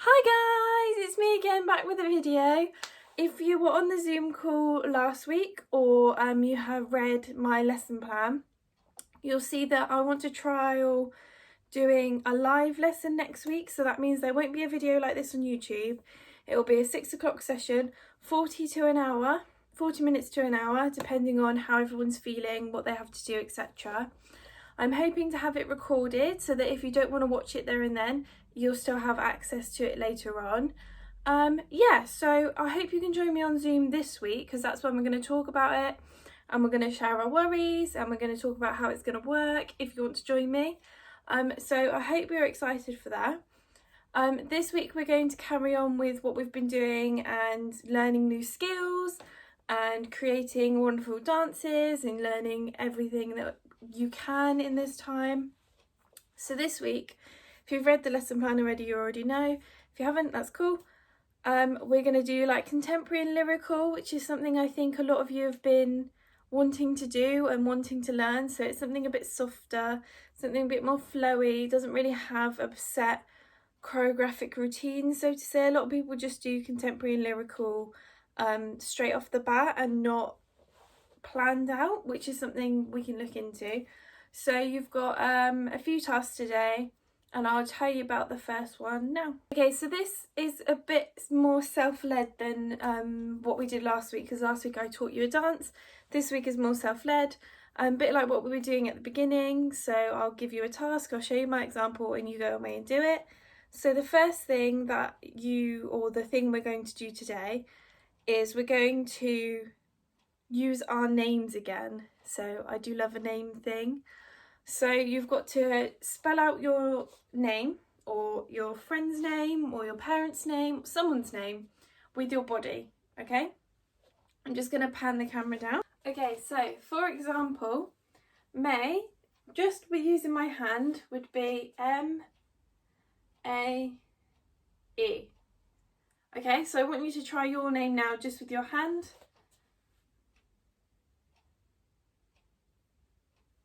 Hi guys, it's me again, back with a video. If you were on the Zoom call last week or you have read my lesson plan, you'll see that I want to trial doing a live lesson next week. So that means there won't be a video like this on YouTube. It will be a 6 o'clock session, 40 minutes to an hour, depending on how everyone's feeling, what they have to do, etc. I'm hoping to have it recorded so that if you don't want to watch it there and then, you'll still have access to it later on. So I hope you can join me on Zoom this week, because that's when we're going to talk about it and we're going to share our worries and we're going to talk about how it's going to work if you want to join me. So I hope you're excited for that. This week we're going to carry on with what we've been doing and learning new skills and creating wonderful dances and learning everything that you can in this time. So this week, if you've read the lesson plan already, you already know. If you haven't, that's cool. We're going to do like contemporary and lyrical, which is something I think a lot of you have been wanting to do and wanting to learn. So it's something a bit softer, something a bit more flowy, doesn't really have a set choreographic routine, so to say. A lot of people just do contemporary and lyrical straight off the bat and not planned out, which is something we can look into. So you've got a few tasks today and I'll tell you about the first one now. Okay, so this is a bit more self-led than what we did last week, because last week I taught you a dance. This week is more self-led, a bit like what we were doing at the beginning. So I'll give you a task, I'll show you my example and you go away and do it. So the first thing that the thing we're going to do today is we're going to use our names again. So I do love a name thing. So you've got to spell out your name or your friend's name or your parent's name, someone's name with your body, okay? I'm just going to pan the camera down. Okay, so for example, May, just with using my hand, would be M-A-E. Okay, so I want you to try your name now just with your hand.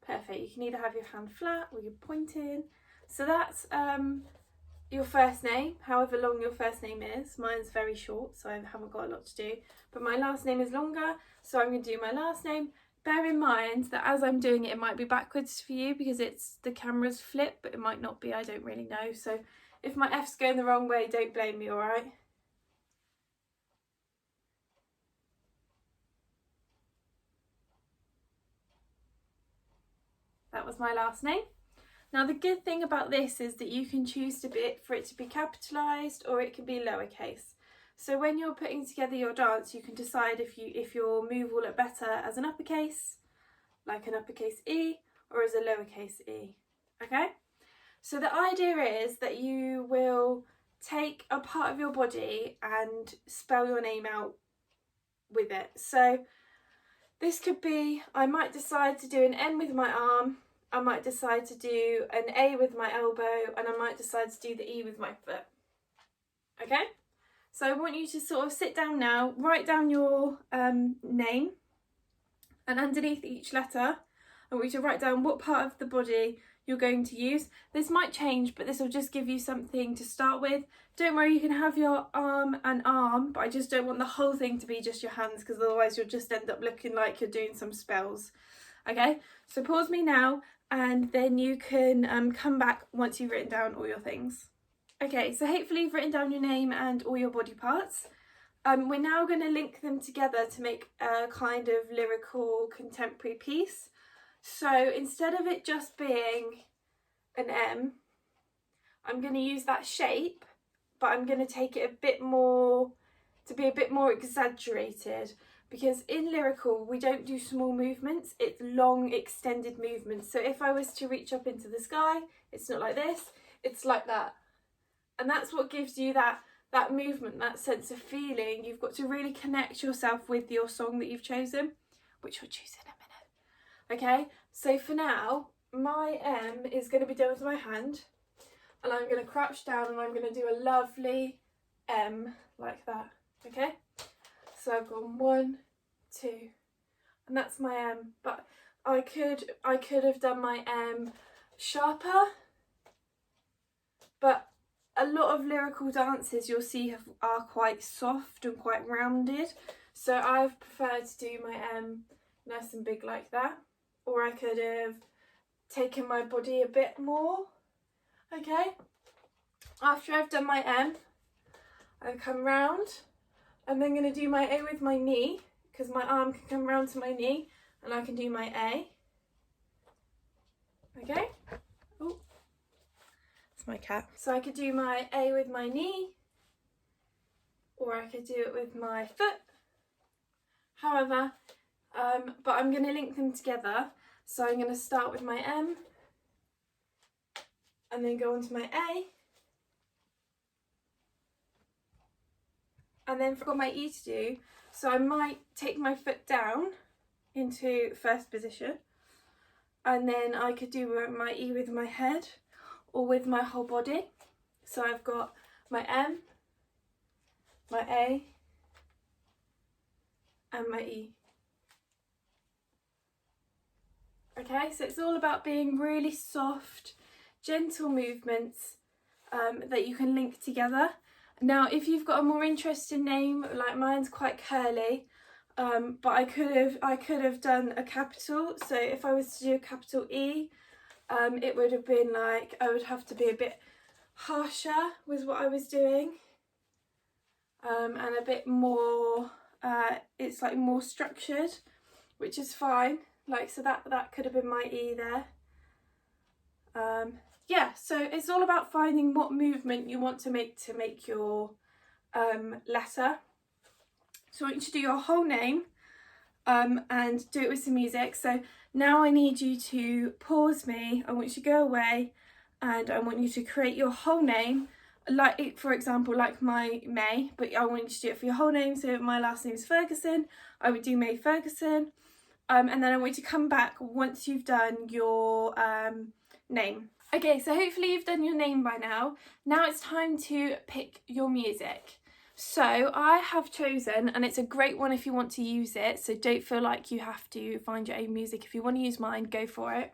Perfect. You can either have your hand flat or you're pointing. So that's your first name, however long your first name is. Mine's very short, so I haven't got a lot to do. But my last name is longer, so I'm going to do my last name. Bear in mind that as I'm doing it, it might be backwards for you because the camera's flipped, but it might not be. I don't really know. So if my F's going the wrong way, don't blame me, all right? That was my last name. Now the good thing about this is that you can choose for it to be capitalised or it can be lowercase. So when you're putting together your dance, you can decide if your move will look better as an uppercase, like an uppercase E, or as a lowercase e. Okay? So the idea is that you will take a part of your body and spell your name out with it. So this could be, I might decide to do an N with my arm, I might decide to do an A with my elbow, and I might decide to do the E with my foot. Okay? So I want you to sort of sit down now, write down your name, and underneath each letter, I want you to write down what part of the body you're going to use. This might change, but this will just give you something to start with. Don't worry, you can have your arm and arm, but I just don't want the whole thing to be just your hands, because otherwise you'll just end up looking like you're doing some spells. Okay, so pause me now and then you can come back once you've written down all your things. Okay, so hopefully you've written down your name and all your body parts. We're now going to link them together to make a kind of lyrical contemporary piece. So instead of it just being an M, I'm going to use that shape, but I'm going to take it a bit more, to be a bit more exaggerated, because in lyrical we don't do small movements, it's long extended movements. So if I was to reach up into the sky, it's not like this, it's like that. And that's what gives you that movement, that sense of feeling. You've got to really connect yourself with your song that you've chosen, which we'll choose in a minute. Okay, so for now, my M is going to be done with my hand, and I'm going to crouch down and I'm going to do a lovely M like that. Okay, so I've gone 1, 2, and that's my M. But I could have done my M sharper, but a lot of lyrical dances you'll see are quite soft and quite rounded, so I've preferred to do my M nice and big like that, or I could have taken my body a bit more. Okay, after I've done my M, I come round. I'm then going to do my A with my knee, because my arm can come round to my knee, and I can do my A. Okay. Oh, it's my cat. So I could do my A with my knee, or I could do it with my foot. However, but I'm going to link them together. So I'm going to start with my M, and then go on to my A. And then I've got my E to do, so I might take my foot down into first position, and then I could do my E with my head or with my whole body. So I've got my M, my A, and my E. Okay, so it's all about being really soft, gentle movements that you can link together. Now, if you've got a more interesting name, like mine's quite curly, but I could have done a capital. So if I was to do a capital E, it would have been like, I would have to be a bit harsher with what I was doing, and a bit more, it's like more structured, which is fine. Like, so that could have been my E there. Yeah, so it's all about finding what movement you want to make your letter. So I want you to do your whole name and do it with some music. So now I need you to pause me. I want you to go away, and I want you to create your whole name, like, for example, like my May, but I want you to do it for your whole name. So my last name is Ferguson. I would do May Ferguson. And then I want you to come back once you've done your name. Okay, so hopefully you've done your name by now. Now it's time to pick your music. So I have chosen, and it's a great one if you want to use it, so don't feel like you have to find your own music. If you want to use mine, go for it.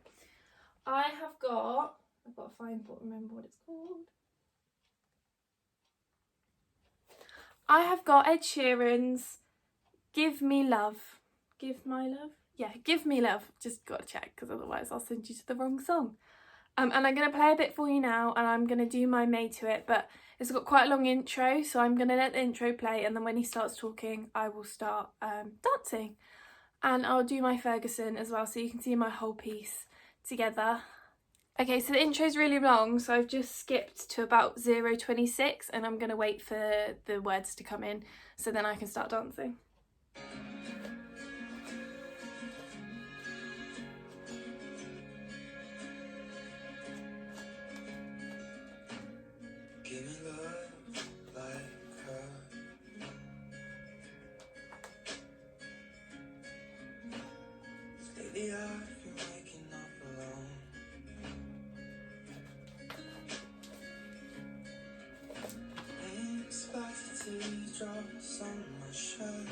I've got to remember what it's called. I have got Ed Sheeran's Give Me Love. Give My Love? Yeah, Give Me Love. Just got to check, because otherwise I'll send you to the wrong song. And I'm going to play a bit for you now, and I'm going to do my May to it, but it's got quite a long intro, so I'm going to let the intro play, and then when he starts talking, I will start dancing. And I'll do my Ferguson as well, so you can see my whole piece together. Okay, so the intro's really long, so I've just skipped to about 0:26, and I'm going to wait for the words to come in, so then I can start dancing. Lately I've been waking up alone. Splashed teardrops on my shirt.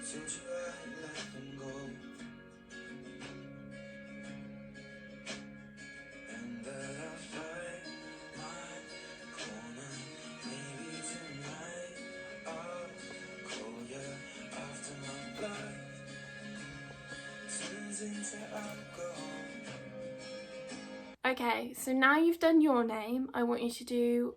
Since you had let them go, and that I find my corner. Maybe tonight I'll call you after my blood turns into alcohol. Okay, so now you've done your name, I want you to do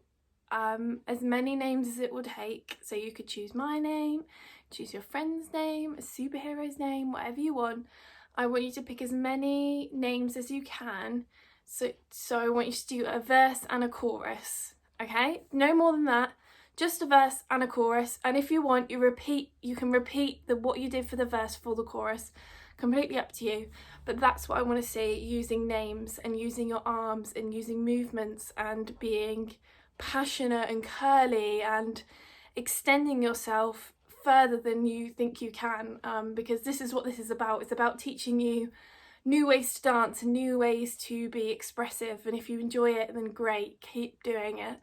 as many names as it will take. So you could choose my name, choose your friend's name, a superhero's name, whatever you want. I want you to pick as many names as you can. So I want you to do a verse and a chorus, okay? No more than that, just a verse and a chorus. And if you want, you can repeat what you did for the verse for the chorus. Completely up to you, but that's what I want to see, using names and using your arms and using movements and being passionate and curly and extending yourself further than you think you can, because this is what this is about. It's about teaching you new ways to dance and new ways to be expressive, and if you enjoy it, then great, keep doing it.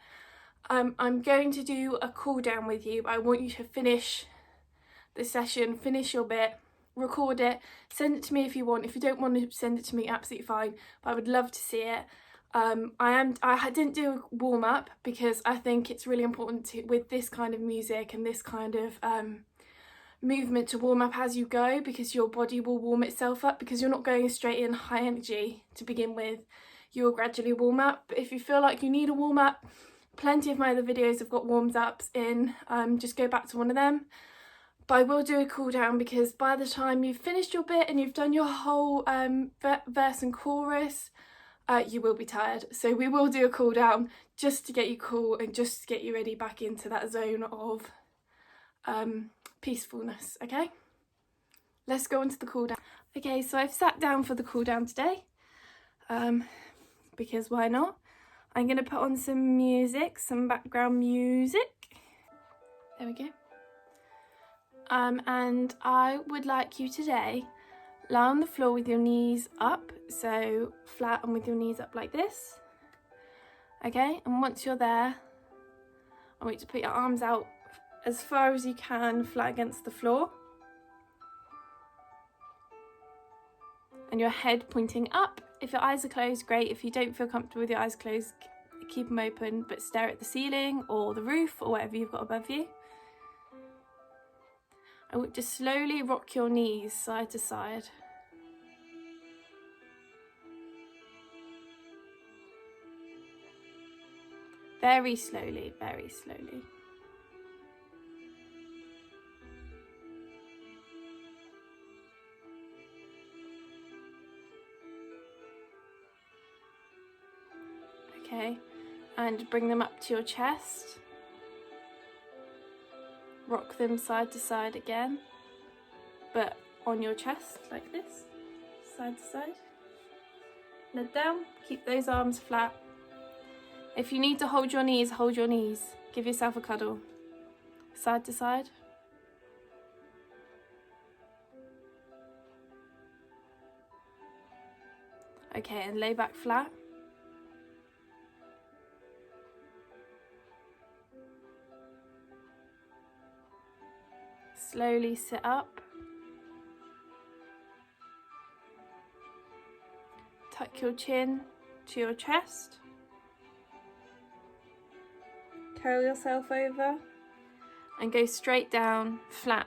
I'm going to do a cool down with you, but I want you to finish the session, finish your bit record it, send it to me if you want. If you don't want to send it to me, absolutely fine, but I would love to see it. I didn't do a warm-up because I think it's really important to, with this kind of music and this kind of movement, to warm up as you go, because your body will warm itself up, because you're not going straight in high energy to begin with. You'll gradually warm up. But if you feel like you need a warm up, plenty of my other videos have got warms ups in, just go back to one of them. But I will do a cool down, because by the time you've finished your bit and you've done your whole verse and chorus, you will be tired. So we will do a cool down just to get you cool and just to get you ready back into that zone of peacefulness. Okay, let's go on to the cool down. Okay, so I've sat down for the cool down today, because why not? I'm going to put on some music, some background music. There we go. And I would like you today, lie on the floor with your knees up, so flat and with your knees up like this. Okay, and once you're there, I want you to put your arms out as far as you can, flat against the floor. And your head pointing up. If your eyes are closed, great. If you don't feel comfortable with your eyes closed, keep them open, but stare at the ceiling or the roof or whatever you've got above you. I want you to slowly rock your knees side to side. Very slowly, very slowly. Okay, and bring them up to your chest. Rock them side to side again, but on your chest like this, side to side. Head down, keep those arms flat. If you need to hold your knees, hold your knees. Give yourself a cuddle. Side to side. Okay, and lay back flat. Slowly sit up. Tuck your chin to your chest. Curl yourself over and go straight down flat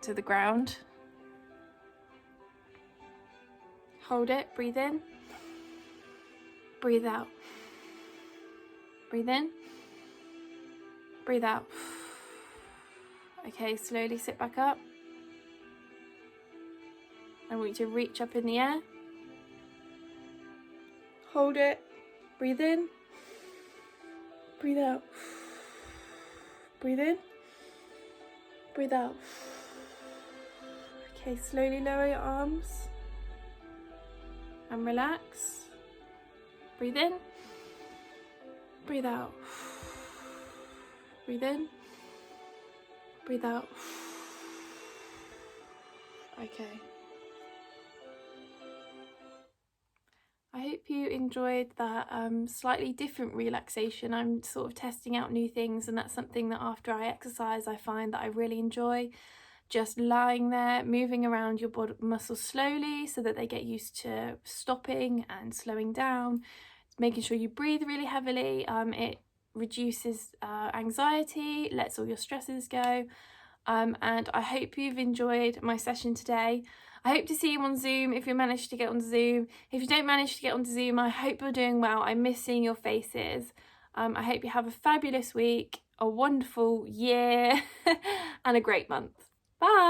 to the ground. Hold it, breathe in, breathe out. Breathe in, breathe out. Okay, slowly sit back up. I want you to reach up in the air. Hold it, breathe in, breathe out. Breathe in, breathe out. Okay, slowly lower your arms and relax. Breathe in, breathe out. Breathe in, breathe out. Okay. I hope you enjoyed that slightly different relaxation. I'm sort of testing out new things, and that's something that after I exercise I find that I really enjoy. Just lying there, moving around your body muscles slowly so that they get used to stopping and slowing down. Making sure you breathe really heavily. It reduces anxiety, lets all your stresses go. And I hope you've enjoyed my session today. I hope to see you on Zoom if you manage to get on Zoom. If you don't manage to get onto Zoom, I hope you're doing well. I miss seeing your faces. I hope you have a fabulous week, a wonderful year, and a great month. Bye!